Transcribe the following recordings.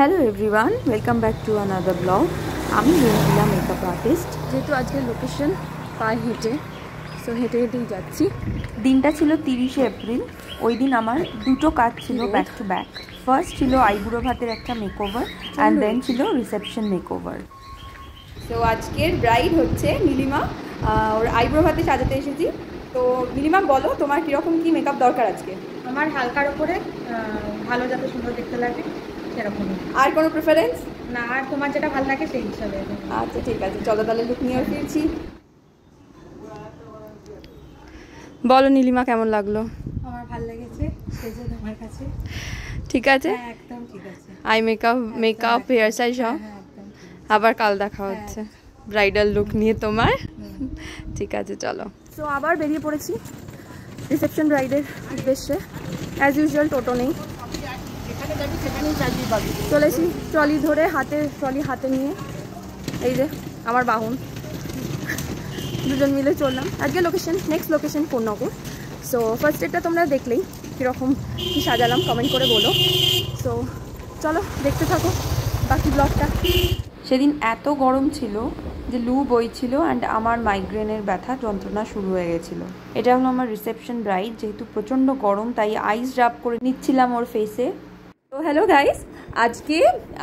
Hello everyone, welcome back to another blog. আমি Oindrila makeup artist. যেহেতু আজকের লোকেশন পায়ে হেঁটে, সো হেঁটে হেঁটেই যাচ্ছি। দিনটা ছিল 30শে এপ্রিল। ওই দিন আমার দুটো কাজ ছিল ব্যাক টু ব্যাক। ফার্স্ট ছিল আইবুড়ো ভাতের একটা মেকওভার অ্যান্ড দেন ছিল রিসেপশন মেকওভার। তো আজকের ব্রাইড হচ্ছে নীলিমা। ওর আইবুড়ো ভাতে সাজাতে এসেছি। তো নীলিমা, বলো তোমার কীরকম কী মেকআপ দরকার আজকে? আমার হালকার উপরে ভালো, যাতে সুন্দর দেখতে লাগে সেরকম। আর কোনো প্রেফারেন্স? না, আর তোমার যেটা ভালো লাগে সেই হিসাবে। আচ্ছা ঠিক আছে, চলো তাহলে লুক নিয়ে ফিরছি। বলো নীলিমা, কেমন লাগলো? আমার ভালো লেগেছে সেজে তোমার কাছে। ঠিক আছে, একদম ঠিক আছে। আই মেকআপ হেয়ার স্টাইল সব। আবার কাল দেখা হচ্ছে ব্রাইডাল লুক নিয়ে তোমার। ঠিক আছে চলো। তো আবার বেরিয়ে পড়েছি রিসেপশন ব্রাইডের উদ্দেশ্যে। অ্যাজ ইউজুয়াল টোটো নেই, চলেছি ট্রলি ধরে, ট্রলি হাতে নিয়ে। এই যে আমার বাহন, দুজন মিলে চললাম। আজকে next location Konnagar. So first এডটা তোমরা দেখলেই কীরকম কী সাজালাম কমেন্ট করে বলো। সো চলো দেখতে থাকো বাকি ব্লগটা। সেদিন এত গরম ছিল যে লু বইছিল অ্যান্ড আমার মাইগ্রেনের ব্যথা যন্ত্রণা শুরু হয়ে গেছিলো। এটা হলো আমার রিসেপশন ব্রাইড। যেহেতু প্রচণ্ড গরম তাই আইস ড্রাপ করে নিচ্ছিলাম ওর ফেসে। তো হ্যালো গাইস, আজকে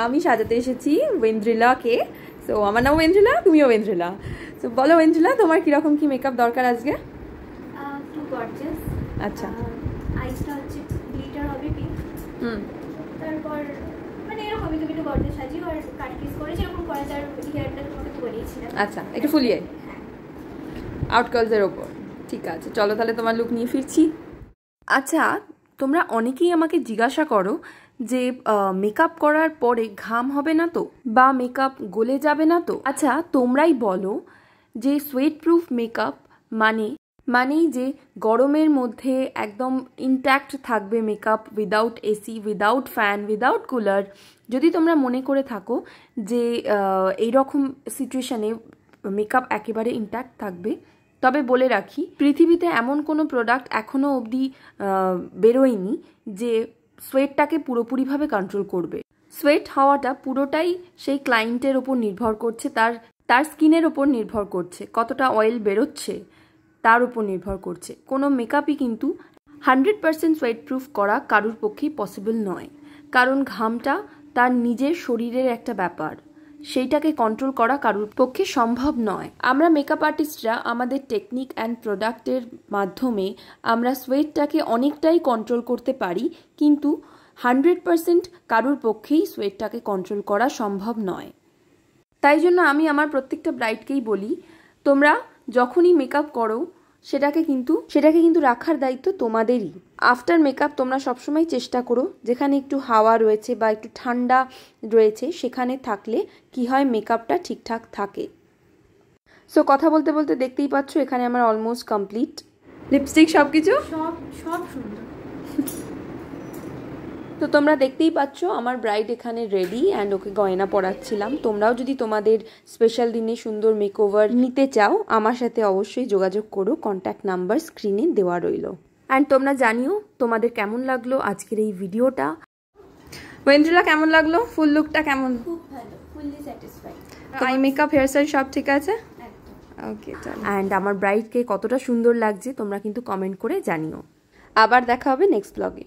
আমি সাজাতে এসেছি ওয়েন্দ্রিলাকে। সো আমার নাম ওয়েন্দ্রিলা, তুমিও ওয়েন্দ্রিলা। তো বলো ওয়েন্দ্রিলা, তোমার কীরকম কী মেকআপ দরকার আজকে? আচ্ছা, আইসটা হচ্ছে গ্লিটার হবে পিঙ্ক। তারপর মানে এরকম একটু একটু গর্জেস সাজিয়ে আর কাট পিস করে যেরকম করা যায় হেয়ারটা তোমাকে তো বলেইছিলাম। আচ্ছা, একটু ফুলিয়ে আউট কার্লসের ওপর। ঠিক আছে চলো তাহলে তোমার লুক নিয়ে ফিরছি। আচ্ছা, তোমরা অনেকেই আমাকে জিজ্ঞাসা করো যে মেকআপ করার পরে ঘাম হবে না তো, বা মেকআপ গলে যাবে না তো। আচ্ছা তোমরাই বলো যে সোয়েট প্রুফ মেকআপ মানেই যে গরমের মধ্যে একদম ইনট্যাক্ট থাকবে makeup, without AC, without fan, without cooler. যদি তোমরা মনে করে থাকো যে এইরকম সিচুয়েশানে মেকআপ একেবারে ইনট্যাক্ট থাকবে, তবে বলে রাখি পৃথিবীতে এমন কোনো প্রোডাক্ট এখনও অবধি বেরোয়নি যে সোয়েটটাকে পুরোপুরিভাবে কন্ট্রোল করবে। সোয়েট হওয়াটা পুরোটাই সেই ক্লায়েন্টের ওপর নির্ভর করছে, তার স্কিনের ওপর নির্ভর করছে, কতটা অয়েল বেরোচ্ছে তার উপর নির্ভর করছে। কোনো মেকআপই কিন্তু 100% সোয়েট প্রুফ করা কারুর পক্ষেই পসিবল নয়, কারণ ঘামটা তার নিজের শরীরের একটা ব্যাপার, সেইটাকে কন্ট্রোল করা কারুর পক্ষে সম্ভব নয়। আমরা মেকআপ আর্টিস্টরা আমাদের টেকনিক অ্যান্ড প্রোডাক্টের মাধ্যমে আমরা সোয়েটটাকে অনেকটাই কন্ট্রোল করতে পারি, কিন্তু 100% কারুর পক্ষেই সোয়েটটাকে কন্ট্রোল করা সম্ভব নয়। তাই জন্য আমি আমার প্রত্যেকটা ব্রাইডকেই বলি, তোমরা যখনই মেকআপ করো সেটাকে কিন্তু রাখার দায়িত্ব তোমাদেরই। আফটার মেকআপ তোমরা সবসময় চেষ্টা করো যেখানে একটু হাওয়া রয়েছে বা একটু ঠান্ডা রয়েছে সেখানে থাকলে কি হয়, মেকআপটা ঠিকঠাক থাকে। সো কথা বলতে বলতে দেখতেই পাচ্ছ এখানে আমার অলমোস্ট কমপ্লিট। লিপস্টিক সব কিছু সব সুন্দর। তো তোমরা দেখতেই পাচ্ছ আমার ব্রাইড এখানে রেডি অ্যান্ড ওকে গয়না পরাচ্ছিলাম। তোমরাও যদি তোমাদের স্পেশাল দিনে সুন্দর মেকওভার নিতে চাও আমার সাথে অবশ্যই যোগাযোগ করো, কন্ট্যাক্ট নাম্বার স্ক্রিনে দেওয়া রইল। অ্যান্ড তোমরা জানিও তোমাদের কেমন লাগলো আজকের এই ভিডিওটা। ওয়েন্দ্রিলা, কেমন লাগলো? ফুল লুকটা কেমন? খুব ভালো, fully satisfied. Eye makeup, hairstyle সব ঠিক আছে? ওকে চলো। অ্যান্ড আমার ব্রাইডকে কতটা সুন্দর লাগছে তোমরা কিন্তু কমেন্ট করে জানিও। আবার দেখা হবে নেক্সট ব্লগে।